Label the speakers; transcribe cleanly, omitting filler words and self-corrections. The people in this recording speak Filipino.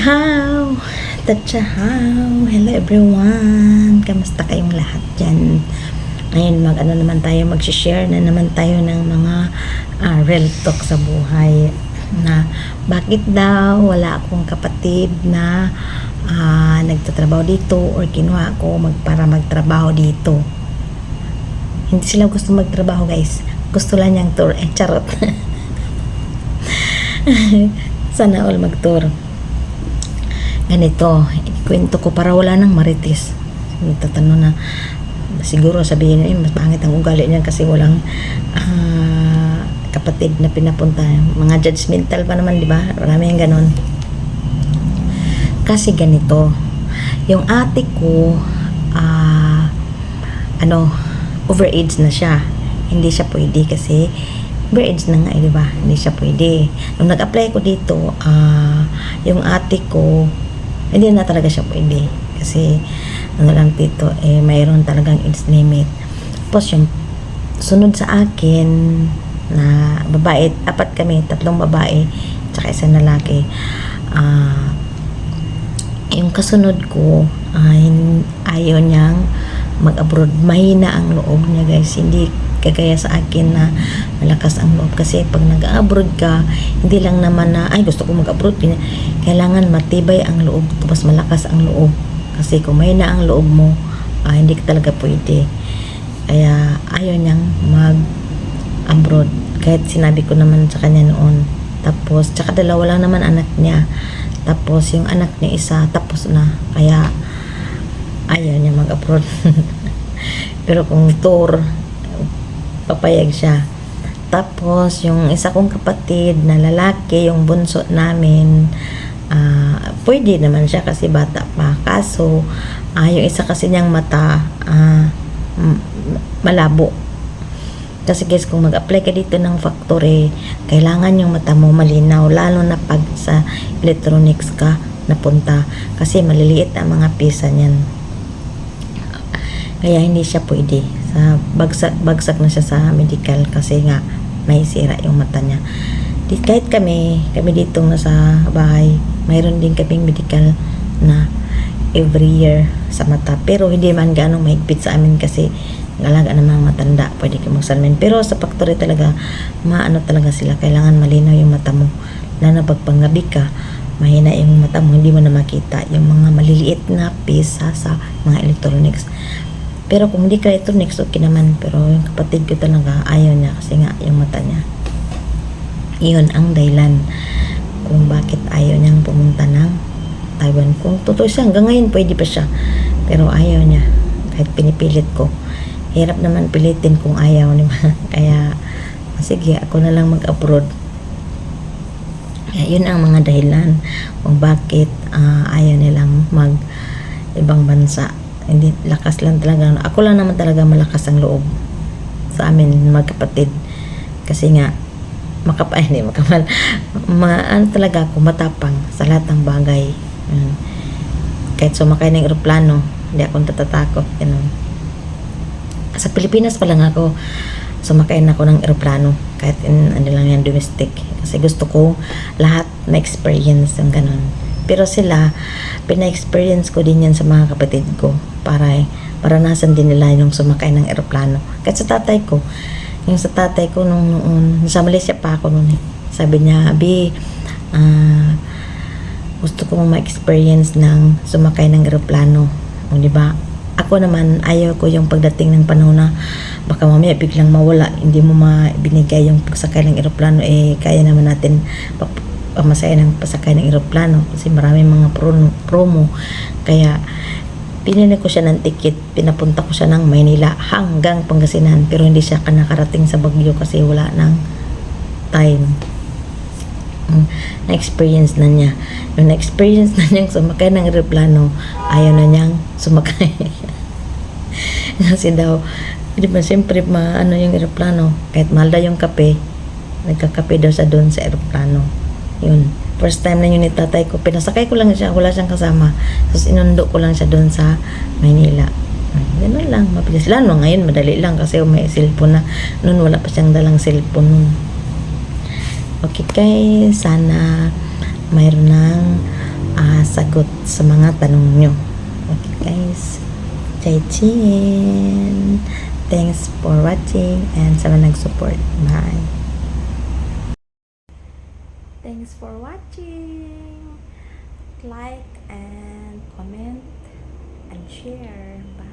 Speaker 1: Tatsahaw! Tatsahaw! Hello everyone! Kamusta kayong lahat dyan? Ngayon mag-share na naman tayo ng mga real talk sa buhay na bakit daw wala akong kapatid na nagtatrabaho dito or kinuha ko para magtrabaho dito. Hindi sila gusto magtrabaho, guys. Gusto lang niyang tour. Charot. Sana all mag-tour. Ganito, ikwento ko para wala nang marites. Nagtatanong na, siguro sabihin niya, mas pangit ang ugali niya kasi walang kapatid na pinapunta. Mga judgmental pa naman, di ba? Marami yung ganon. Kasi ganito, yung ate ko, overage na siya. Hindi siya pwede kasi overage na nga, di ba? Hindi siya pwede. Nung nag-apply ko dito, yung ate ko, hindi na talaga siya pwede. Kasi, dito, mayroon talagang age limit. Tapos yung sunod sa akin, na babae, 4 kami, 3 babae, tsaka 1 lalaki. Yung kasunod ko, ayaw niyang mag-abroad. Mahina ang loob niya, guys. Hindi kagaya sa akin na malakas ang loob. Kasi pag nag-abroad ka, hindi lang naman na, gusto ko mag-abroad. Kailangan matibay ang loob, tapos malakas ang loob. Kasi kung mahina ang loob mo, hindi ka talaga pwede. Kaya ayaw niyang mag-abroad. Kahit sinabi ko naman sa kanya noon. Tapos, tsaka 2 lang naman anak niya. Tapos, yung anak niya isa, tapos na. Kaya, ayaw niya mag-abroad. Pero kung tour, papayag siya. Tapos, yung isa kong kapatid na lalaki, yung bunso namin, pwede naman siya kasi bata pa. Kaso, yung isa kasi niyang mata, malabo. Kasi guys, kung mag-apply ka dito ng factory, kailangan yung mata mo malinaw, lalo na pag sa electronics ka napunta. Kasi maliliit ang mga pisa niyan. Kaya hindi siya pwede. Bagsak na siya sa medical kasi nga may sira yung mata niya. Kahit kami dito nasa bahay, mayroon din kaming medical na every year sa mata. Pero hindi man ganong mahigpit sa amin kasi alaga ng mga matanda, pwede ka magsalmin. Pero sa factory talaga, talaga sila. Kailangan malinaw yung mata mo. Lalo na pag panggabi ka, mahina yung mata mo, hindi mo na makita yung mga maliliit na pisa sa mga electronics. Pero kung hindi ka electronics, okay naman. Pero yung kapatid ko talaga, ayaw niya kasi nga yung mata niya. Iyon ang dahilan kung bakit ayaw niyang pumunta ng Taiwan. Kung totoo siya, hanggang ngayon pwede pa siya. Pero ayaw niya. Kahit pinipilit ko. Hirap naman pilitin kung ayaw, di ba? Kaya, sige, ako na lang mag-abroad. Kaya, yun ang mga dahilan kung bakit ayaw nilang mag-ibang bansa. Hindi, lakas lang talaga. Ako lang naman talaga malakas ang loob sa amin, magkapatid. Kasi nga, talaga ako matapang sa lahat ng bagay. Kahit sumakay ng eroplano, hindi ako natatakot. Sa Pilipinas pa lang ako sumakay na ako ng eroplano, kahit ano lang yan, domestic, kasi gusto ko lahat na experience yung ganun. Pero sila, pina-experience ko din yan sa mga kapatid ko para maranasan din nila yung sumakay ng eroplano. Kahit sa tatay ko, nung noon, sa Malaysia pa ako noon sabi niya, Abi, gusto ko ma-experience ng sumakay ng eroplano. O, diba? Ako naman, ayaw ko yung pagdating ng panahon na baka mamaya biglang mawala, hindi mo mabinigay yung pagsakay ng eroplano, kaya naman natin pamasaya ng pasakay ng eroplano kasi maraming mga promo. Kaya, pinili ko siya ng ticket, pinapunta ko siya ng Maynila hanggang Pangasinan, pero hindi siya nakarating sa Baguio kasi wala ng time. Na-experience na niya. Nung na-experience na niyang sumakay ng eroplano, ayaw na niyang sumakay. Kasi daw, di ba, siyempre, yung eroplano, kahit mahal daw yung kape, nagkakape daw sa doon sa eroplano. Yun. First time na yun ni tatay ko, pinasakay ko lang siya, wala siyang kasama. Tapos inundo ko lang siya doon sa Maynila. Ganun lang, mabilis lang. No, ngayon, madali lang kasi may cellphone na. Noon, wala pa siyang dalang cellphone noon. Okay guys, sana mayroon ng sagot sa mga tanong nyo. Okay guys. Jai Chin. Thanks for watching and sa mga nag-support. Bye. Thanks for watching. Like and comment and share. Bye.